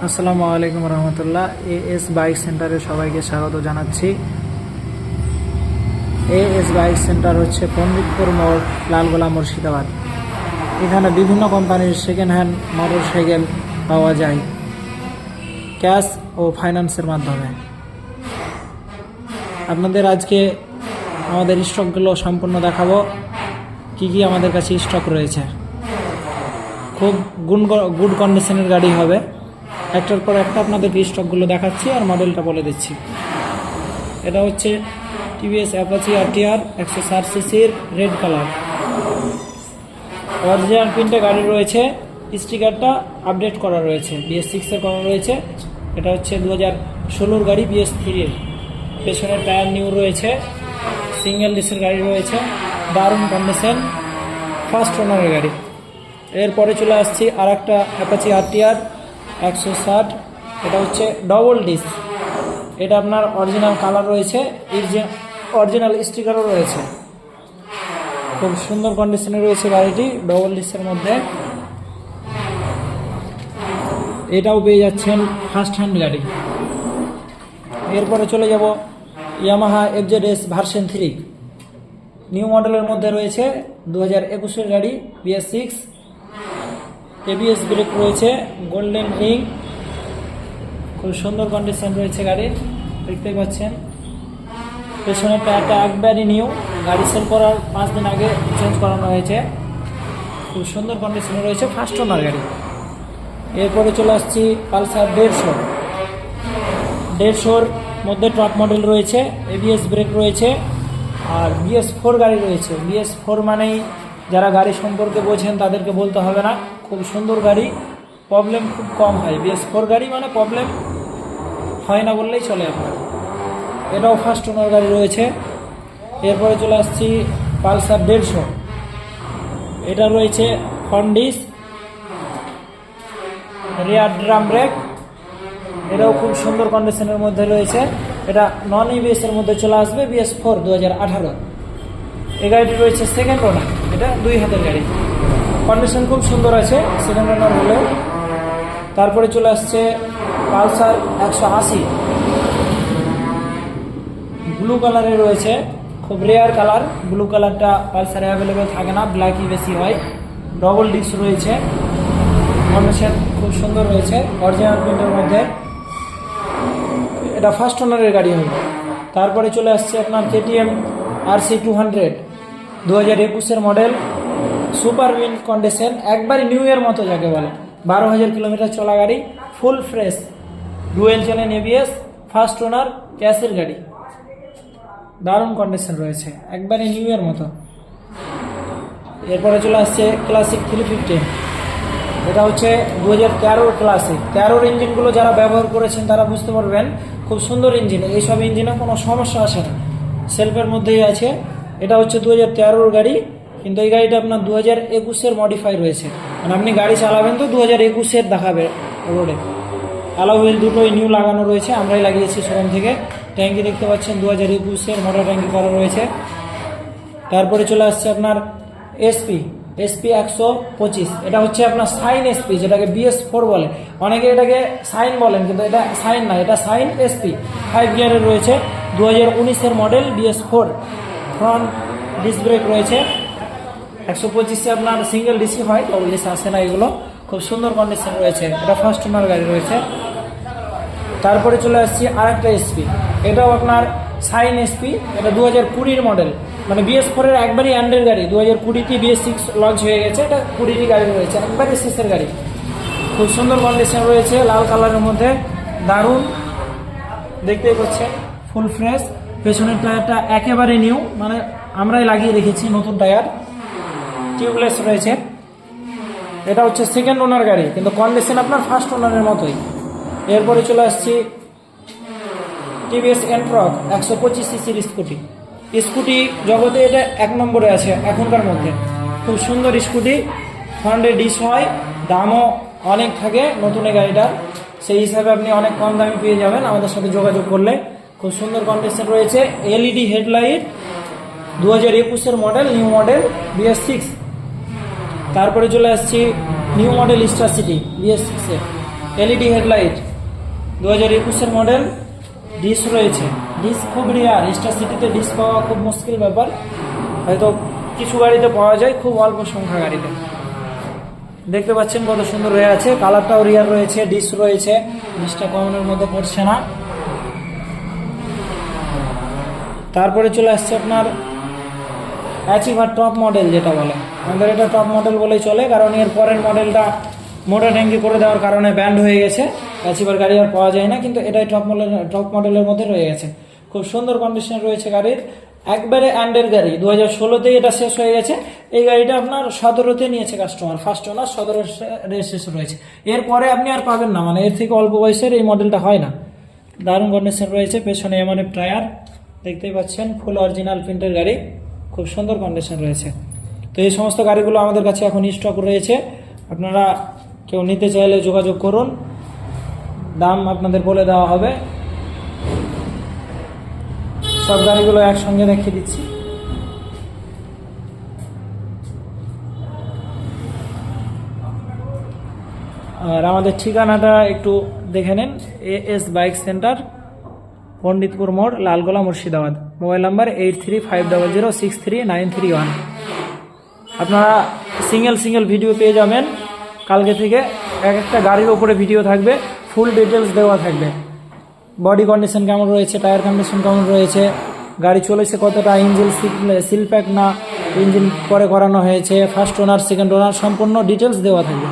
আসসালামু আলাইকুম রহমতুল্লাহ। As bike সেন্টারে সবাইকে স্বাগত জানাচ্ছি। এএস বাইক সেন্টার হচ্ছে পণ্ডিতপুর মোড়, লালগোলা, মুর্শিদাবাদ। এখানে বিভিন্ন কোম্পানির সেকেন্ড হ্যান্ড মোটর সাইকেল পাওয়া যায় ক্যাশ ও ফাইন্যান্সের মাধ্যমে। আপনাদের আজকে আমাদের স্টকগুলো সম্পূর্ণ দেখাবো, কি কি আমাদের কাছে স্টক রয়েছে। খুব গুড কন্ডিশনের গাড়ি হবে। একটার পর একটা আপনাদের স্টকগুলো দেখাচ্ছি আর মডেলটা বলে দিচ্ছি। এটা হচ্ছে টিভিএস অ্যাপাচি আরটিআর 160 সিসির রেড কালার। অরিজিনাল প্রিন্টে গাড়ি রয়েছে, স্টিকারটা আপডেট করা রয়েছে, BS6 এর করা রয়েছে। এটা হচ্ছে 2016 গাড়ি, BS3 এর। পেছনের টায়ার নিউ রয়েছে, সিঙ্গেল ডিসের গাড়ি রয়েছে, দারুণ কন্ডিশন, ফার্স্ট ওনারের গাড়ি। এরপরে চলে আসছি আর একটা অ্যাপাচি আরটিআর 160। এটা হচ্ছে ডবল ডিস। এটা আপনার অরিজিনাল কালার রয়েছে, অরিজিনাল স্টিকারও রয়েছে। খুব সুন্দর কন্ডিশনে রয়েছে গাড়িটি, ডবল ডিসের মধ্যে। এটাও পেয়ে যাচ্ছেন ফার্স্ট হ্যান্ড গাড়ি। এরপরে চলে যাব ইয়ামাহা FZS ভার্সন 3 নিউ মডেলের মধ্যে রয়েছে, 2021 গাড়ি, BS6। ABS ব্রেক রয়েছে, গোল্ডেন রিং, খুব সুন্দর কন্ডিশন রয়েছে গাড়ির, দেখতে পাচ্ছেন। পেছনের টায়ারটা একবারই নিউ, গাড়ি সেল করার 5 দিন আগে চেঞ্জ করানো হয়েছে। খুব সুন্দর কন্ডিশনে রয়েছে, ফার্স্ট ওনার গাড়ি। এরপরে চলে আসছি পালসার 150 মধ্যে টপ মডেল রয়েছে, ABS ব্রেক রয়েছে আর BS4 গাড়ি রয়েছে। BS4 মানেই যারা গাড়ি সম্পর্কে বোঝেন তাদেরকে বলতে হবে না, খুব সুন্দর গাড়ি, প্রবলেম খুব কম হয়। BS4 গাড়ি মানে প্রবলেম হয় না বললেই চলে আপনার। এটাও ফার্স্ট ওনার গাড়ি রয়েছে। এরপরে চলে আসছি পালসার 150। এটা রয়েছে ফন্ডিস, রিয়ার ড্রাম ব্রেক, এটাও খুব সুন্দর কন্ডিশনের মধ্যে রয়েছে। এটা নন ABS এর মধ্যে চলে আসবে, BS4 2018। এই গাড়িটি রয়েছে সেকেন্ড ওনার, এটা 2 হাতের গাড়ি, কন্ডিশন খুব সুন্দর আছে সেকেন্ড ওনার হলেও। তারপরে চলে আসছে পালসার 180, ব্লু কালারে রয়েছে, খুব রেয়ার কালার। ব্লু কালারটা পালসারে অ্যাভেলেবেল থাকে না, ব্ল্যাকই বেশি হয়। ডবল ডিস্ক রয়েছে, কন্ডিশন খুব সুন্দর রয়েছে, অরিজিনাল প্রিন্টের মধ্যে। এটা ফার্স্ট ওনারের গাড়ি হবে। তারপরে চলে আসছে আপনার KTM RC 200, 2021 model, super wind condition, একবারই নিউ এর মতো যাকে বলে। 12,000 কিলোমিটার চলা গাড়ি, full fresh, dual channel ABS, first owner, ক্যাশের গাড়ি, দারুণ কন্ডিশন রয়েছে, একবারই নিউ এর মতো। এরপরে চলে আসছে ক্লাসিক 350। এটা হচ্ছে 2013 ক্লাসিক। 13 ইঞ্জিনগুলো যারা ব্যবহার করেছেন তারা বুঝতে পারবেন, খুব সুন্দর ইঞ্জিন। এইসব ইঞ্জিনে কোনো সমস্যা আসে না, সেলফের মধ্যেই আছে। এটা হচ্ছে 2013 গাড়ি, কিন্তু এই গাড়িটা আপনার 2021 মডিফাই রয়েছে। মানে আপনি গাড়ি চালাবেন তো 2021 দেখাবে রোডে। অ্যালয় হুইল দুটোই নিউ লাগানো রয়েছে, আমরাই লাগিয়েছি শোরুম থেকে। ট্যাঙ্কি দেখতে পাচ্ছেন 2021 মোটর ট্যাঙ্কি করা রয়েছে। তারপরে চলে আসছে আপনার SP 125। এটা হচ্ছে আপনার সাইন SP, যেটাকে BS4 বলে। অনেকে এটাকে সাইন বলেন, কিন্তু এটা সাইন না, এটা সাইন SP। 5 গিয়ারের রয়েছে, 2019 model, BS4। Front disc brake রয়েছে। 125 আপনার সিঙ্গেল ডিসি হয়, ডবল ডিসি আসে না এগুলো। খুব সুন্দর কন্ডিশন রয়েছে, এটা ফার্স্ট ওনার গাড়ি রয়েছে। তারপরে চলে আসছি আর একটা SP, এটাও আপনার সাইন SP। এটা 2020 মডেল, মানে BS4 এর একবারই অ্যান্ডের গাড়ি। 2020 BS6 লঞ্চ হয়ে গেছে, এটা 20 গাড়ি রয়েছে, একবারই শেষের গাড়ি। খুব সুন্দর কন্ডিশন রয়েছে, লাল কালারের মধ্যে, দারুণ, দেখতেই পাচ্ছেন, ফুল ফ্রেশ। পেছনের টায়ারটা একেবারে নিউ, মানে আমরাই লাগিয়ে রেখেছি নতুন টায়ার, টিউবলেস রয়েছে। এটা হচ্ছে সেকেন্ড ওনার গাড়ি, কিন্তু কন্ডিশন আপনার ফার্স্ট ওনারের মতোই। এরপরে চলে আসছি TVS N-Roc 125 সিসির স্কুটি জগতে এটা 1 নম্বরে আছে এখনকার মধ্যে। খুব সুন্দর স্কুটি, ফ্রন্টে ডিস হয়, দামও অনেক থাকে নতুন এই গাড়িটার, সেই হিসাবে আপনি অনেক কম দামে পেয়ে যাবেন আমাদের সাথে যোগাযোগ করলে। খুব সুন্দর কন্ডিশন রয়েছে, LED headlight, 2021 model, new model, BS6। তারপরে চলে আসছি new model star City BS6 এর। এলইডি হেডলাইট, 2021-এর মডেল। ডিস রয়েছে, ডিস খুব রেয়ার, স্টার সিটিতে ডিস পাওয়া খুব মুশকিল ব্যাপার, হয়তো কিছু গাড়িতে পাওয়া যায়, খুব অল্প সংখ্যা গাড়িতে। দেখতে পাচ্ছেন কত সুন্দর হয়ে আছে, কালারটাও রিয়ার রয়েছে, ডিস রয়েছে, ডিসটা কমনের মধ্যে পড়ছে না। তারপরে চলে আসছে আপনার অ্যাচিভার টপ মডেল, যেটা বলে আমাদের এটা টপ মডেল বলেই চলে, কারণ এর পরের মডেলটা মোটর ট্যাঙ্কি করে দেওয়ার কারণে ব্যান্ড হয়ে গেছে, অ্যাচিভার গাড়ি আর পাওয়া যায় না, কিন্তু এটাই টপ মডেলের মধ্যে রয়ে গেছে। খুব সুন্দর কন্ডিশন রয়েছে গাড়ির, একবারে অ্যান্ডের গাড়ি। 2016তেই এটা শেষ হয়ে গেছে। এই গাড়িটা আপনার 17তে নিয়েছে কাস্টমার, ফার্স্ট ওনার, 17 রেজিস্ট্রেশন রয়েছে। এরপরে আপনি আর পাবেন না, মানে এর থেকে অল্প বয়সের এই মডেলটা হয় না। দারুণ কন্ডিশন রয়েছে, পেছনে এমআরএফ টায়ার দেখতেই পাচ্ছেন, ফুল অরিজিনাল প্রিন্টের গাড়ি, খুব সুন্দর কন্ডিশন রয়েছে। তো এই সমস্ত গাড়িগুলো আমাদের কাছে এখন স্টক রয়েছে, আপনারা কেউ নিতে চাইলে যোগাযোগ করুন, দাম আপনাদের বলে দেওয়া হবে। সব গাড়িগুলো একসঙ্গে দেখিয়ে দিচ্ছি। আর আমাদের ঠিকানাটা একটু দেখে নেন, এএস বাইক সেন্টার, পণ্ডিতপুর মোড়, লালগোলা, মুর্শিদাবাদ। Mobile number 8350063931। আপনারা সিঙ্গেল ভিডিও পেয়ে যাবেন কালকে থেকে, এক একটা গাড়ির ওপরে ভিডিও থাকবে, ফুল ডিটেলস দেওয়া থাকবে। বডি কন্ডিশন কেমন রয়েছে, টায়ার কন্ডিশন কেমন রয়েছে, গাড়ি চলেছে কতটা, ইঞ্জিন সিল প্যাক না ইঞ্জিন পরে করানো হয়েছে, ফার্স্ট ওনার সেকেন্ড ওনার, সম্পূর্ণ ডিটেলস দেওয়া থাকবে।